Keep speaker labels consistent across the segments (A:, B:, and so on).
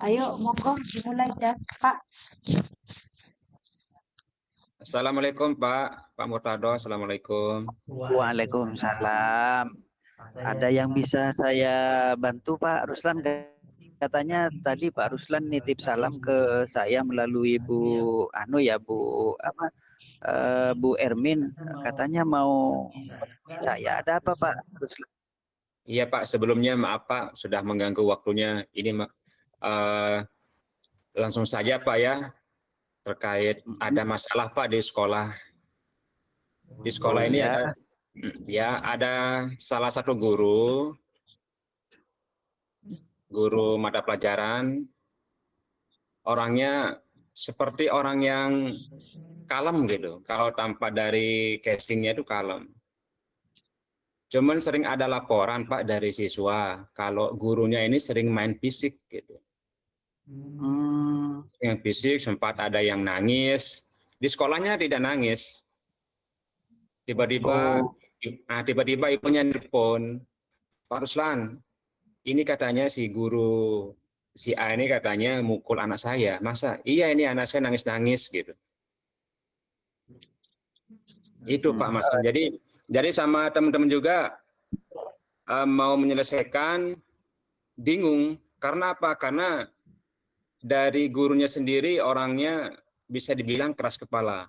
A: Ayo, monggo dimulai dah, Pak.
B: Assalamualaikum Pak Murtado, Assalamualaikum.
C: Waalaikumsalam. Ada yang bisa saya bantu Pak Ruslan? Katanya tadi Pak Ruslan nitip salam ke saya melalui Bu Bu Ermin. Katanya mau menemui saya. Ada apa Pak Ruslan?
B: Iya Pak, sebelumnya maaf Pak sudah mengganggu waktunya. Ini langsung saja Pak ya, terkait ada masalah Pak di sekolah. Di sekolah ini
C: iya.
B: ada salah satu guru mata pelajaran, orangnya seperti orang yang kalem gitu. Kalau tampak dari casingnya itu kalem. Cuman sering ada laporan Pak dari siswa kalau gurunya ini sering main fisik gitu. Yang fisik, sempat ada yang nangis. Di sekolahnya tidak nangis. Tiba-tiba ibunya nelpon, Pak Ruslan, ini katanya si guru si A ini katanya mukul anak saya. Masa? Iya, ini anak saya nangis-nangis gitu. Itu Pak Mas. Jadi sama teman-teman juga mau menyelesaikan, bingung. Karena apa? Karena dari gurunya sendiri orangnya bisa dibilang keras kepala.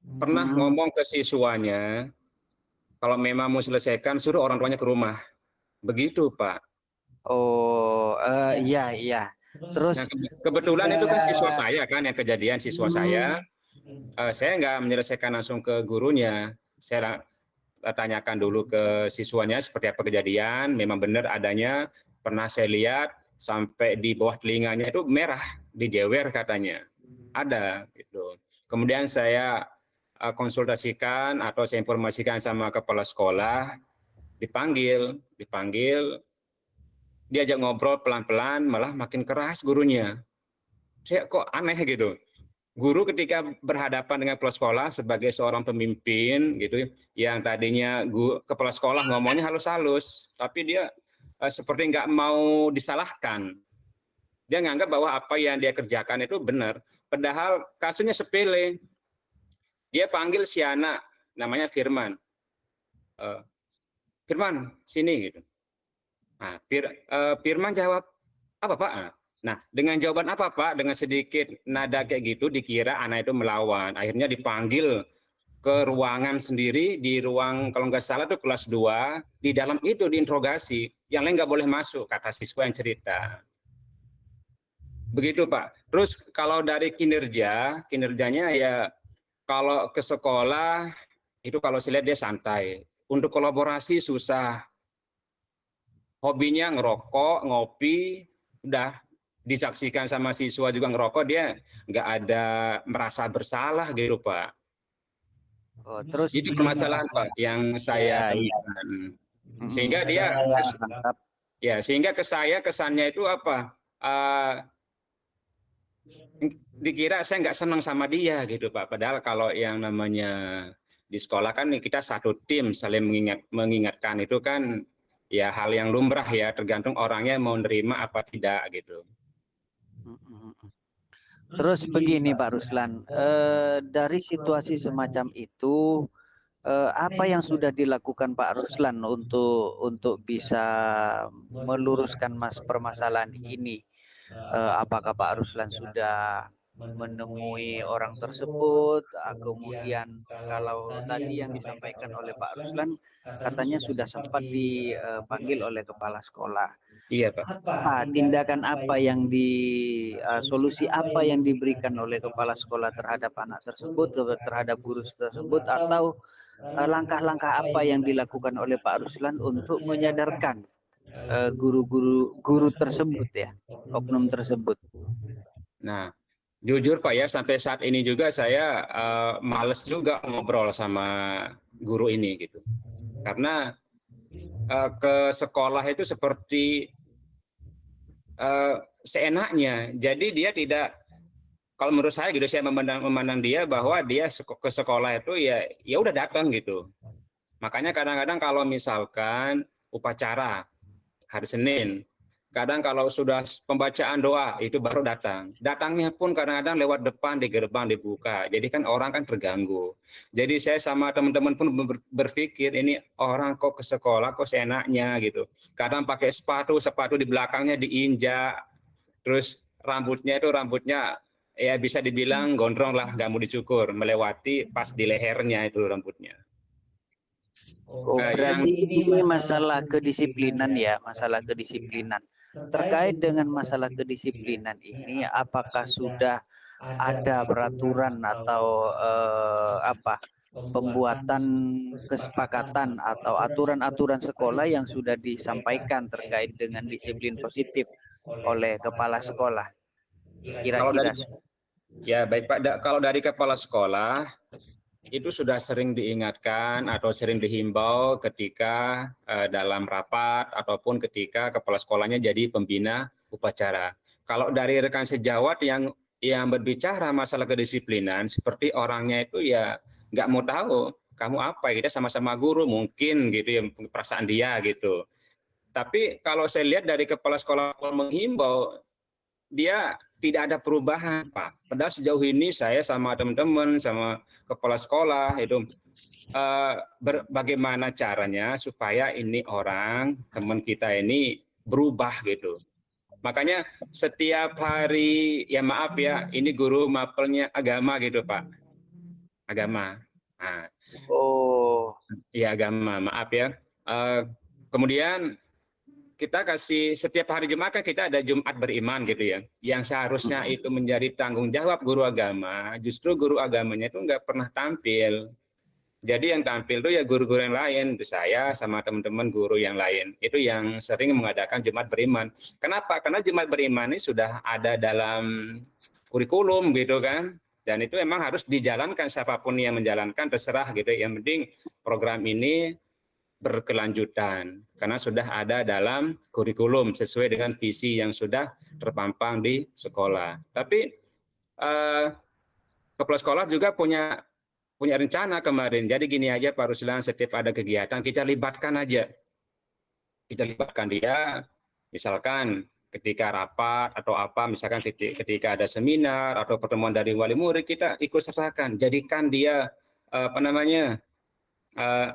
B: Pernah ngomong ke siswanya, kalau memang mau selesaikan suruh orang tuanya ke rumah. Begitu Pak.
C: Iya. Terus
B: Nah, kebetulan itu kan siswa saya kan yang kejadian siswa saya. Saya nggak menyelesaikan langsung ke gurunya. Saya tanyakan dulu ke siswanya seperti apa kejadian. Memang benar adanya. Pernah saya lihat sampai di bawah telinganya itu merah, dijewer katanya. Ada gitu. Kemudian saya konsultasikan atau saya informasikan sama kepala sekolah, dipanggil, diajak ngobrol pelan-pelan, malah makin keras gurunya. Saya kok aneh gitu. Guru ketika berhadapan dengan kepala sekolah sebagai seorang pemimpin gitu, yang tadinya kepala sekolah ngomongnya halus-halus, tapi dia seperti nggak mau disalahkan. Dia nganggap bahwa apa yang dia kerjakan itu benar. Padahal kasusnya sepele. Dia panggil si anak, namanya Firman. Firman, sini gitu. Nah, Firman jawab, apa Pak? Nah, dengan jawaban apa Pak? Dengan sedikit nada kayak gitu dikira anak itu melawan. Akhirnya dipanggil ke ruangan sendiri, di ruang kalau nggak salah itu kelas 2, di dalam itu diinterogasi. Yang lain nggak boleh masuk, kata siswa yang cerita. Begitu Pak. Terus kalau dari kinerjanya ya kalau ke sekolah itu kalau saya lihat dia santai. Untuk kolaborasi susah. Hobinya ngerokok, ngopi, udah disaksikan sama siswa juga ngerokok, dia nggak ada merasa bersalah gitu Pak.
C: terus
B: Itu
C: begini
B: permasalahan Pak yang saya temukan. Sehingga dia sehingga ke saya kesannya itu apa? Dikira saya nggak senang sama dia gitu Pak. Padahal kalau yang namanya di sekolah kan kita satu tim saling mengingatkan itu kan ya hal yang lumrah ya, tergantung orangnya mau nerima apa tidak gitu.
C: Terus begini Pak Ruslan, dari situasi semacam itu, apa yang sudah dilakukan Pak Ruslan untuk bisa meluruskan permasalahan ini? Apakah Pak Ruslan sudah menemui orang tersebut? Kemudian kalau tadi yang disampaikan oleh Pak Ruslan, katanya sudah sempat dipanggil oleh kepala sekolah.
B: Iya Pak.
C: Tindakan apa yang solusi apa yang diberikan oleh kepala sekolah terhadap anak tersebut, terhadap guru tersebut, atau langkah-langkah apa yang dilakukan oleh Pak Ruslan untuk menyadarkan guru tersebut ya, oknum tersebut.
B: Nah, jujur Pak ya, sampai saat ini juga saya males juga ngobrol sama guru ini gitu. Karena ke sekolah itu seperti seenaknya. Jadi dia tidak, kalau menurut saya gitu, saya memandang dia bahwa dia ke sekolah itu ya udah datang gitu. Makanya kadang-kadang kalau misalkan upacara hari Senin, Kadang kalau sudah pembacaan doa itu baru datang. Datangnya pun kadang-kadang lewat depan di gerbang dibuka. Jadi kan orang kan terganggu. Jadi saya sama teman-teman pun berpikir ini orang kok ke sekolah kok seenaknya gitu. Kadang pakai sepatu di belakangnya diinjak. Terus rambutnya ya bisa dibilang gondrong lah, nggak mau dicukur, melewati pas di lehernya itu rambutnya.
C: Oh, berarti ini masalah kedisiplinan ya, masalah kedisiplinan. Terkait dengan masalah kedisiplinan ini, apakah sudah ada peraturan atau pembuatan kesepakatan atau aturan-aturan sekolah yang sudah disampaikan terkait dengan disiplin positif oleh kepala sekolah? Kira-kira.
B: Ya baik Pak, kalau dari kepala sekolah itu sudah sering diingatkan atau sering dihimbau ketika dalam rapat ataupun ketika kepala sekolahnya jadi pembina upacara. Kalau dari rekan sejawat yang berbicara masalah kedisiplinan, seperti orangnya itu ya nggak mau tahu kamu apa, kita sama-sama guru mungkin gitu ya, perasaan dia gitu. Tapi kalau saya lihat dari kepala sekolah menghimbau, dia tidak ada perubahan, Pak. Padahal sejauh ini saya sama teman-teman, sama kepala sekolah itu bagaimana caranya supaya ini orang, teman kita ini berubah gitu. Makanya setiap hari, ya maaf ya, ini guru mapelnya agama gitu Pak. Agama. Nah, ya agama, maaf ya. Kemudian kita kasih setiap hari Jumat kan kita ada Jumat beriman gitu ya. Yang seharusnya itu menjadi tanggung jawab guru agama, justru guru agamanya itu nggak pernah tampil. Jadi yang tampil itu ya guru-guru yang lain, itu saya sama teman-teman guru yang lain. Itu yang sering mengadakan Jumat beriman. Kenapa? Karena Jumat beriman ini sudah ada dalam kurikulum gitu kan. Dan itu memang harus dijalankan, siapapun yang menjalankan terserah gitu. Yang penting program ini berkelanjutan karena sudah ada dalam kurikulum sesuai dengan visi yang sudah terpampang di sekolah. Tapi kepala sekolah juga punya rencana kemarin. Jadi gini aja Pak Ruslan, setiap ada kegiatan kita libatkan aja. Kita libatkan dia, misalkan ketika rapat atau apa, misalkan ketika ada seminar atau pertemuan dari wali murid, kita ikut sertakan. Jadikan dia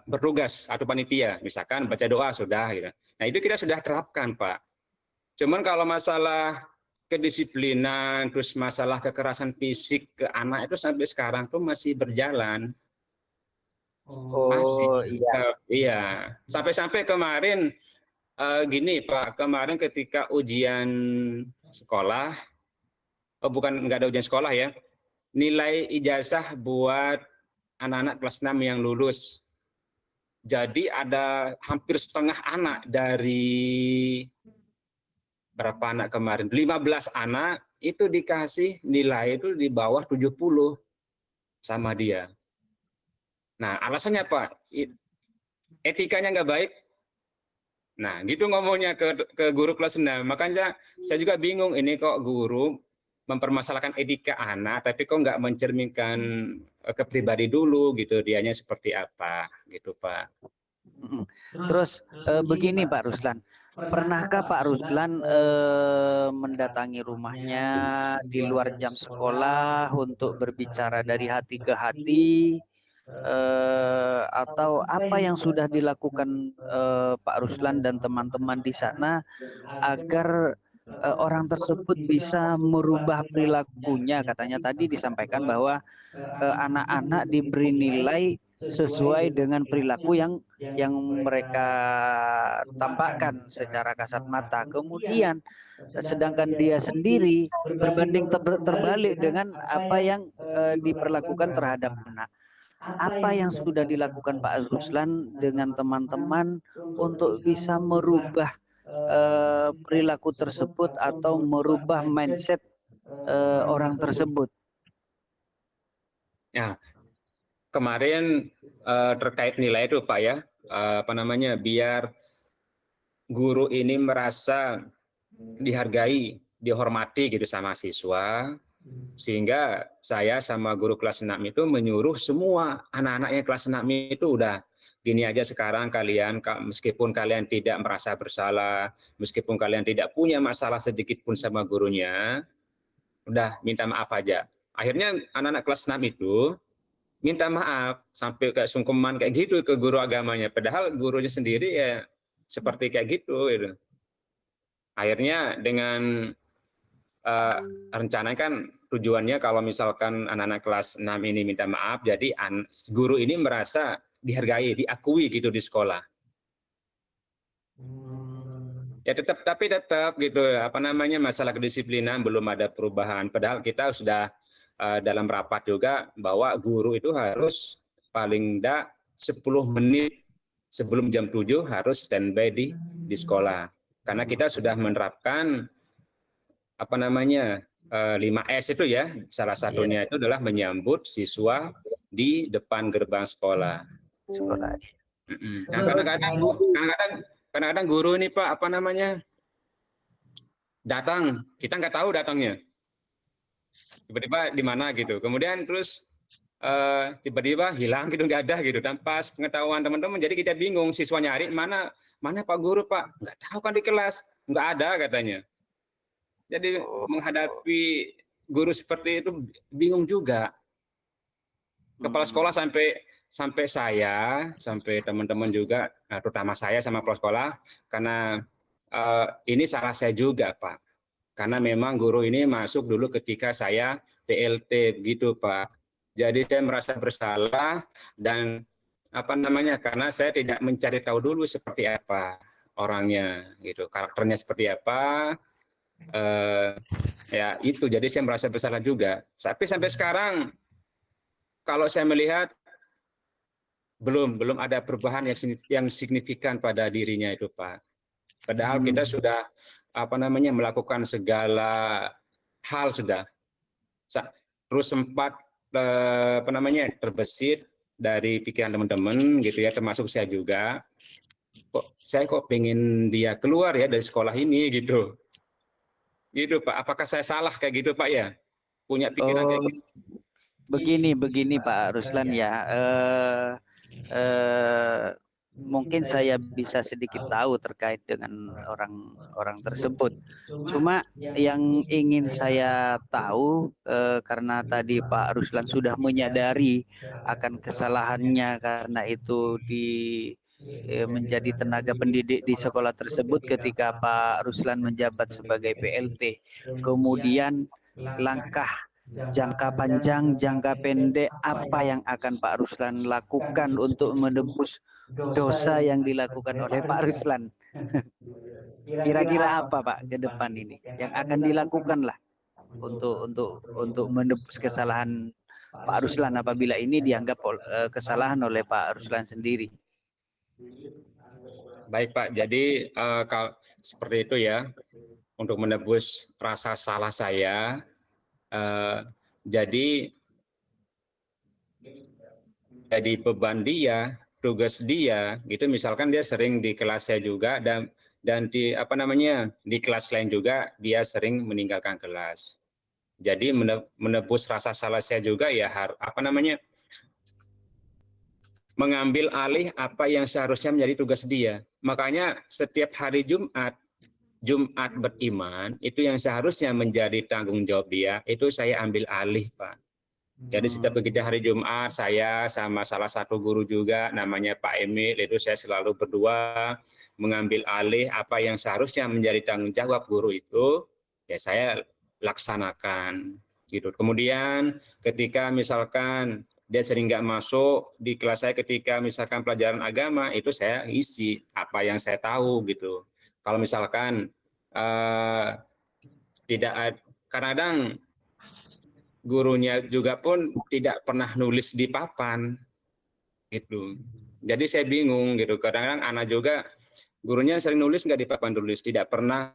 B: bertugas atau panitia, misalkan baca doa sudah gitu. Nah itu kita sudah terapkan Pak. Cuman kalau masalah kedisiplinan, terus masalah kekerasan fisik ke anak itu sampai sekarang tuh masih berjalan. Masih. Iya. Sampai-sampai kemarin gini Pak, kemarin ketika ujian sekolah, nggak ada ujian sekolah ya, nilai ijazah buat anak-anak kelas 6 yang lulus. Jadi ada hampir setengah anak dari berapa anak kemarin? 15 anak itu dikasih nilai itu di bawah 70 sama dia. Nah, alasannya apa? Etikanya nggak baik. Nah, gitu ngomongnya ke guru kelas 6. Makanya saya juga bingung, ini kok guru mempermasalahkan etika anak, tapi kok nggak mencerminkan ke pribadi dulu gitu, dianya seperti apa gitu Pak.
C: Terus begini Pak Ruslan, pernahkah Pak Ruslan mendatangi rumahnya di luar jam sekolah untuk berbicara dari hati ke hati, atau apa yang sudah dilakukan Pak Ruslan dan teman-teman di sana agar orang tersebut bisa merubah perilakunya? Katanya tadi disampaikan bahwa anak-anak diberi nilai sesuai dengan perilaku yang mereka tampakkan secara kasat mata. Kemudian sedangkan dia sendiri berbanding terbalik dengan apa yang diperlakukan terhadap anak. Apa yang sudah dilakukan Pak Ruslan dengan teman-teman untuk bisa merubah perilaku tersebut atau merubah mindset orang tersebut?
B: Ya, kemarin terkait nilai itu Pak ya, biar guru ini merasa dihargai, dihormati gitu sama siswa, sehingga saya sama guru kelas 6 itu menyuruh semua anak-anaknya kelas 6 itu udah gini aja sekarang kalian, meskipun kalian tidak merasa bersalah, meskipun kalian tidak punya masalah sedikit pun sama gurunya, udah minta maaf aja. Akhirnya anak-anak kelas 6 itu minta maaf sampai kayak sungkeman kayak gitu ke guru agamanya. Padahal gurunya sendiri ya seperti kayak gitu. Gitu. Akhirnya dengan rencana kan tujuannya kalau misalkan anak-anak kelas 6 ini minta maaf, jadi guru ini merasa dihargai, diakui gitu di sekolah. Ya tapi tetap gitu, apa namanya, masalah kedisiplinan belum ada perubahan. Padahal kita sudah dalam rapat juga bahwa guru itu harus paling tidak 10 menit sebelum jam 7 harus standby di sekolah. Karena kita sudah menerapkan apa namanya 5S itu ya, salah satunya itu adalah menyambut siswa di depan gerbang sekolah. Nah, kadang-kadang guru ini Pak, apa namanya, datang, kita nggak tahu datangnya, tiba-tiba di mana gitu, kemudian terus tiba-tiba hilang gitu, nggak ada gitu, tanpa pengetahuan teman-teman, jadi kita bingung, siswa nyari mana Pak Guru Pak, nggak tahu kan di kelas, nggak ada katanya. Jadi menghadapi guru seperti itu bingung juga. Kepala sekolah sampai saya, sampai teman-teman juga, terutama saya sama kepala sekolah, karena ini salah saya juga Pak. Karena memang guru ini masuk dulu ketika saya PLT begitu Pak. Jadi saya merasa bersalah dan apa namanya, karena saya tidak mencari tahu dulu seperti apa orangnya gitu, karakternya seperti apa. Ya itu, jadi saya merasa bersalah juga. Tapi sampai sekarang kalau saya melihat belum ada perubahan yang signifikan pada dirinya itu Pak. Padahal kita sudah apa namanya melakukan segala hal sudah. Terus sempat apa namanya terbesit dari pikiran teman-teman gitu ya, termasuk saya juga. Saya kok pengen dia keluar ya dari sekolah ini gitu. Gitu Pak, apakah saya salah kayak gitu Pak ya? Punya pikiran kayak gitu?
C: Begini Pak Ruslan ya, mungkin saya bisa sedikit tahu terkait dengan orang tersebut. Cuma yang ingin saya tahu, karena tadi Pak Ruslan sudah menyadari akan kesalahannya karena itu menjadi tenaga pendidik di sekolah tersebut ketika Pak Ruslan menjabat sebagai PLT. Kemudian langkah jangka panjang, jangka pendek, apa yang akan Pak Ruslan lakukan untuk menebus dosa yang dilakukan oleh Pak Ruslan? Kira-kira apa Pak ke depan ini yang akan dilakukan lah untuk menebus kesalahan Pak Ruslan apabila ini dianggap kesalahan oleh Pak Ruslan sendiri?
B: Baik Pak, jadi kalau seperti itu ya, untuk menebus rasa salah saya, jadi beban dia, tugas dia, gitu. Misalkan dia sering di kelas saya juga dan di apa namanya di kelas lain juga dia sering meninggalkan kelas. Jadi menebus rasa salah saya juga ya apa namanya mengambil alih apa yang seharusnya menjadi tugas dia. Makanya setiap hari Jumat beriman, itu yang seharusnya menjadi tanggung jawab dia, itu saya ambil alih, Pak. Jadi setiap begitu hari Jumat, saya sama salah satu guru juga, namanya Pak Emil, itu saya selalu berdua mengambil alih apa yang seharusnya menjadi tanggung jawab guru itu, ya saya laksanakan. Gitu. Kemudian ketika misalkan dia sering nggak masuk di kelas saya ketika misalkan pelajaran agama, itu saya isi apa yang saya tahu gitu. Kalau misalkan tidak, kadang gurunya juga pun tidak pernah nulis di papan gitu. Jadi saya bingung gitu. Kadang-kadang anak juga gurunya sering nulis nggak di papan tulis, tidak pernah.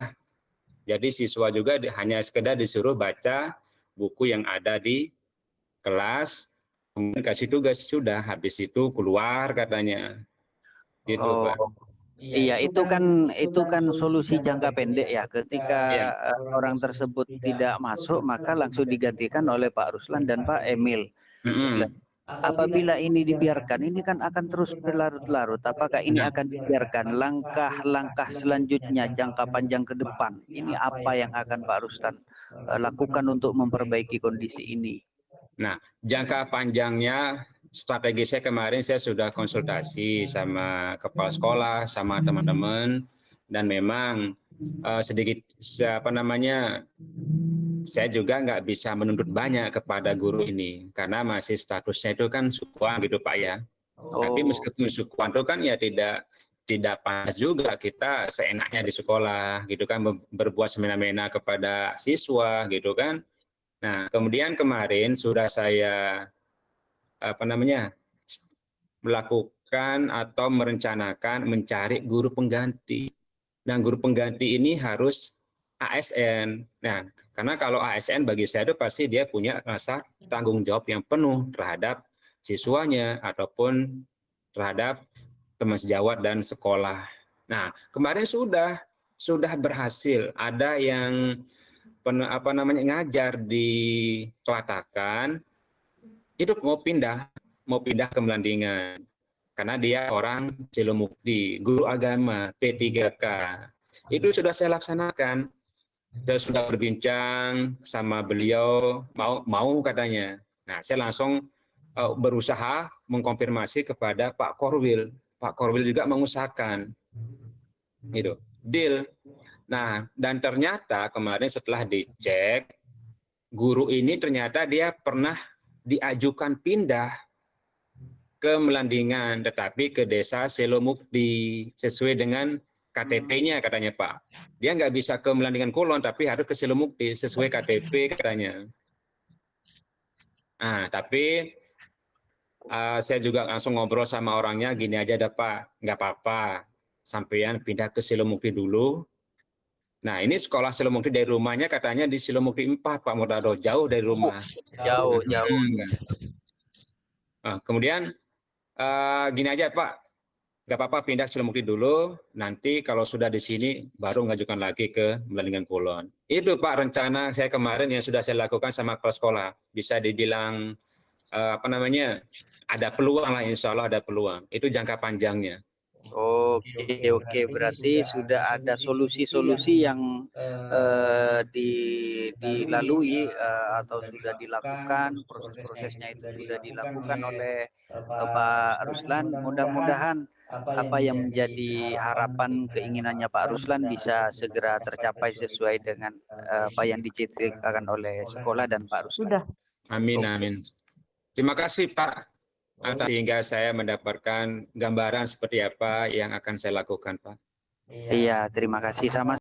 B: Jadi siswa juga hanya sekedar disuruh baca buku yang ada di kelas, kemudian kasih tugas, sudah, habis itu keluar katanya. Gitu, Pak.
C: Iya, itu kan solusi jangka pendek ya. Ketika orang tersebut tidak masuk, maka langsung digantikan oleh Pak Ruslan dan Pak Emil. apabila ini dibiarkan, ini kan akan terus berlarut-larut. Apakah ini
B: Nah,
C: akan dibiarkan? Langkah-langkah selanjutnya jangka panjang ke depan, ini apa yang akan Pak Ruslan lakukan untuk memperbaiki kondisi ini?
B: Nah, jangka panjangnya strategi saya kemarin saya sudah konsultasi sama kepala sekolah, sama teman-teman, dan memang sedikit apa namanya, saya juga nggak bisa menuntut banyak kepada guru ini karena masih statusnya itu kan sukuan gitu Pak ya. Tapi
C: Oh,
B: meskipun sukuan itu kan ya tidak panas juga kita seenaknya di sekolah gitu kan, berbuat semena-mena kepada siswa gitu kan. Nah, kemudian kemarin sudah saya apa namanya, melakukan atau merencanakan mencari guru pengganti. Nah, guru pengganti ini harus ASN. Nah, karena kalau ASN bagi saya itu pasti dia punya rasa tanggung jawab yang penuh terhadap siswanya ataupun terhadap teman sejawat dan sekolah. Nah, kemarin sudah berhasil. Ada yang apa namanya ngajar di Kelatakan, itu mau pindah ke Melandingan karena dia orang Cilomukti, guru agama P3K. Itu sudah saya laksanakan. Saya sudah berbincang sama beliau, mau katanya. Nah, saya langsung berusaha mengkonfirmasi kepada Pak Korwil. Pak Korwil juga mengusahakan, gitu, deal. Nah, dan ternyata kemarin setelah dicek, guru ini ternyata dia pernah diajukan pindah ke Melandingan, tetapi ke desa Selomukti, sesuai dengan KTP-nya katanya Pak. Dia nggak bisa ke Melandingan Kulon, tapi harus ke Selomukti, sesuai KTP katanya. Nah, tapi saya juga langsung ngobrol sama orangnya, gini aja dah Pak, nggak apa-apa, sampean pindah ke Selomukti dulu. Nah, ini sekolah Selomukti dari rumahnya katanya di Selomukti 4, Pak Murtado, jauh dari rumah.
C: jauh.
B: Nah, kemudian gini aja Pak, nggak apa-apa pindah ke Selomukti dulu, nanti kalau sudah di sini baru mengajukan lagi ke Melandingan Kulon. Itu Pak rencana saya kemarin yang sudah saya lakukan sama kepala sekolah. Bisa dibilang apa namanya, ada peluang lah, insya Allah ada peluang. Itu jangka panjangnya.
C: Oke, berarti sudah ada solusi-solusi yang dilalui atau sudah dilakukan, proses-prosesnya itu sudah dilakukan oleh Pak Ruslan. Mudah-mudahan apa yang menjadi harapan keinginannya Pak Ruslan bisa segera tercapai sesuai dengan apa yang diciptakan oleh sekolah dan Pak Ruslan.
A: Sudah.
B: Amin,
C: Oke.
B: amin. Terima kasih Pak, sehingga saya mendapatkan gambaran seperti apa yang akan saya lakukan Pak.
C: Iya, terima kasih sama